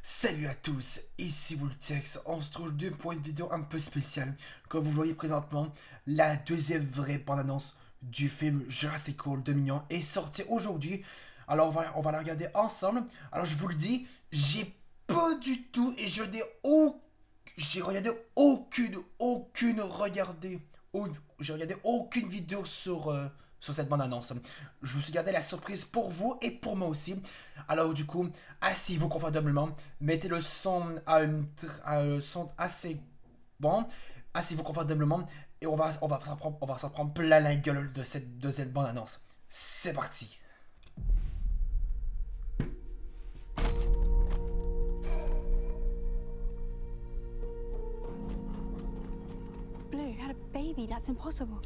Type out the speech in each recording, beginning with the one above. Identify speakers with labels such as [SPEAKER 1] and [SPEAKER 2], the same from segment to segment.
[SPEAKER 1] Salut à tous, ici Voltex, on se trouve deux pour une vidéo un peu spéciale. Comme vous le voyez présentement, la deuxième vraie bande-annonce du film Jurassic World Dominion est sortie aujourd'hui. Alors on va la regarder ensemble. Alors je vous le dis, j'ai pas du tout et j'ai regardé j'ai regardé aucune vidéo sur cette bande-annonce. Je me suis gardé la surprise pour vous et pour moi aussi. Alors du coup, asseyez-vous confortablement, mettez le son à un son assez bon, asseyez-vous confortablement et on va s'en prendre plein la gueule de cette bande-annonce. C'est parti.
[SPEAKER 2] Blue, you had a baby. That's impossible.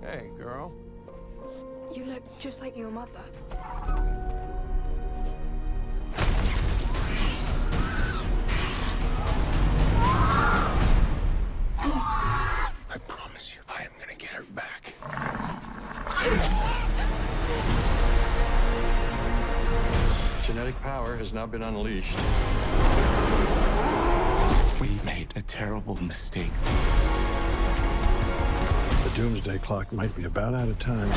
[SPEAKER 3] Hey, girl.
[SPEAKER 2] You look just like your mother.
[SPEAKER 3] I promise you, I am gonna get her back. Genetic power has now been unleashed. We made a terrible mistake.
[SPEAKER 4] The doomsday clock might be about out of time.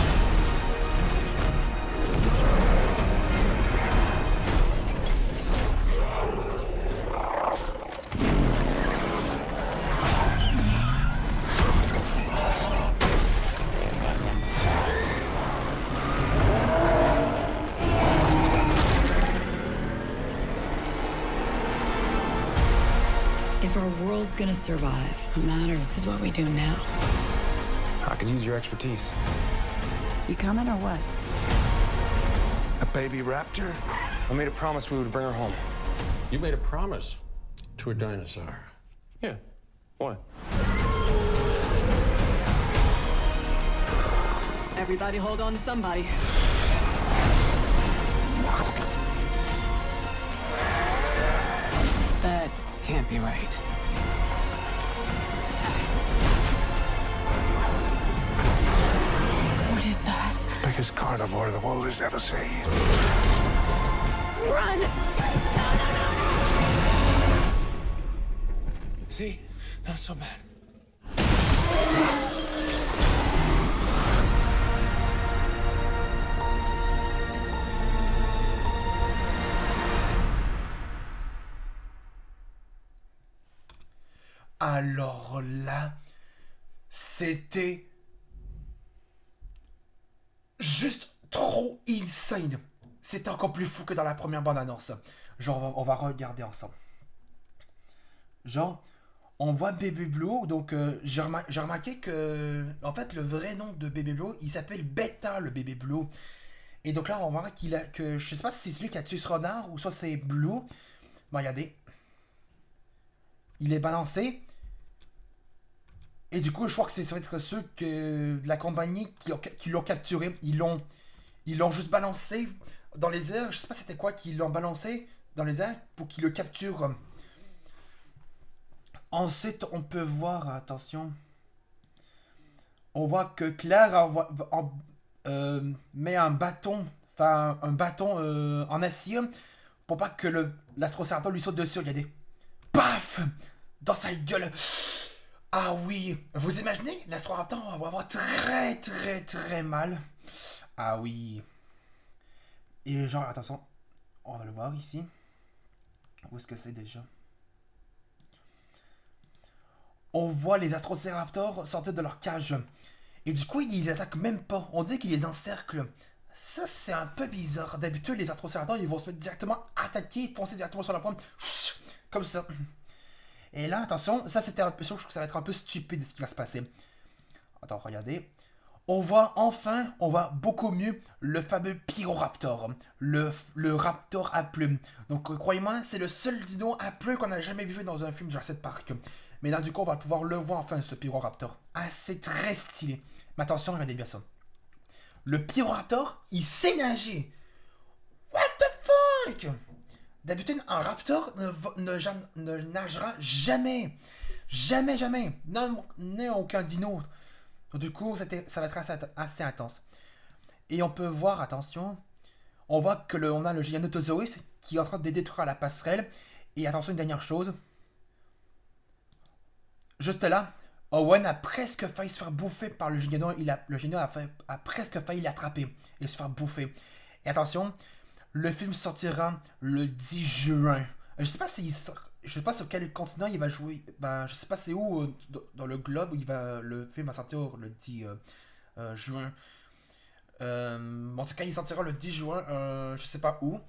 [SPEAKER 5] If our world's gonna survive, what matters is what we do now.
[SPEAKER 3] I could use your expertise.
[SPEAKER 5] You coming or what?
[SPEAKER 3] A baby raptor? I made a promise we would bring her home.
[SPEAKER 4] You made a promise to a dinosaur.
[SPEAKER 3] Yeah. What?
[SPEAKER 5] Everybody hold on to somebody. That can't be right. What is that?
[SPEAKER 4] Biggest carnivore the world has ever seen.
[SPEAKER 5] Run!
[SPEAKER 3] See? Not so bad.
[SPEAKER 1] Alors là, c'était juste trop insane. C'était encore plus fou que dans la première bande-annonce. Genre, on va regarder ensemble. Genre, on voit Baby Blue. Donc, j'ai remarqué que, en fait, le vrai nom de Baby Blue, il s'appelle Beta, le Baby Blue. Et donc là, on voit que je sais pas si c'est lui qui a tué ce renard ou soit c'est Blue. Bon, regardez. Il est balancé. Et du coup, je crois que ça va être ceux de la compagnie qui l'ont capturé. Ils l'ont juste balancé dans les airs. Je sais pas c'était quoi qu'ils l'ont balancé dans les airs pour qu'ils le capturent. Ensuite, on peut voir, attention. On voit que Claire met un bâton en acier pour pas que l'Astrocératop lui saute dessus. Regardez. Paf! Dans sa gueule. Ah oui, vous imaginez, l'Astroraptor va avoir très très très mal. Ah oui. Et genre, attention, on va le voir ici. Où est-ce que c'est déjà? On voit les Astrocéraptors sortir de leur cage. Et du coup, ils les attaquent même pas. On dit qu'ils les encerclent. Ça, c'est un peu bizarre. D'habitude, les Astrocéraptors, ils vont se mettre directement attaquer, foncer directement sur la pomme. Comme ça. Et là, attention, ça c'était un peu sûr, je trouve que ça va être un peu stupide ce qui va se passer. Attends, regardez. On voit beaucoup mieux le fameux Pyroraptor, le raptor à plumes. Donc croyez-moi, c'est le seul dino à plumes qu'on n'a jamais vu dans un film Jurassic Park. Mais là, du coup, on va pouvoir le voir enfin, ce Pyroraptor. Ah, c'est très stylé. Mais attention, regardez bien ça. Le Pyroraptor, il sait nager. What the fuck? D'habitude, un raptor ne nagera jamais. Jamais, jamais. Non, aucun dino. Donc, du coup, ça va être assez intense. Et on peut voir, attention, on voit que on a le Giganotosaurus qui est en train de détruire la passerelle. Et attention, une dernière chose. Juste là, Owen a presque failli se faire bouffer par le génie noir. Le génie noir a presque failli l'attraper et se faire bouffer. Et attention, le film sortira le 10 juin. Je sais pas je sais pas sur quel continent il va jouer. Ben, je sais pas c'est où dans le globe où le film va sortir le 10 juin. En tout cas, il sortira le 10 juin, je sais pas où.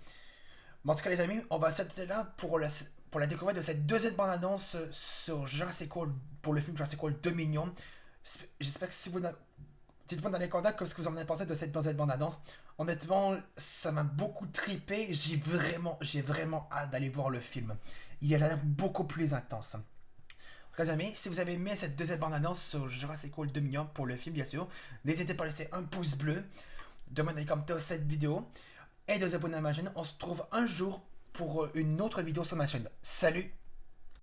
[SPEAKER 1] Mais en tout cas, les amis, on va s'arrêter là pour la découverte de cette deuxième bande-annonce sur Jurassic World, pour le film Jurassic World Dominion. J'espère que si vous... Dites-moi dans les commentaires ce que vous en avez pensé de cette deuxième bande-annonce. Honnêtement, ça m'a beaucoup trippé. J'ai vraiment hâte d'aller voir le film. Il a l'air beaucoup plus intense. En tout cas, les amis, si vous avez aimé cette deuxième bande-annonce sur Jurassic World Dominion pour le film, bien sûr, n'hésitez pas à laisser un pouce bleu, demandez des commentaires cette vidéo et de vous abonner à ma chaîne. On se retrouve un jour pour une autre vidéo sur ma chaîne. Salut!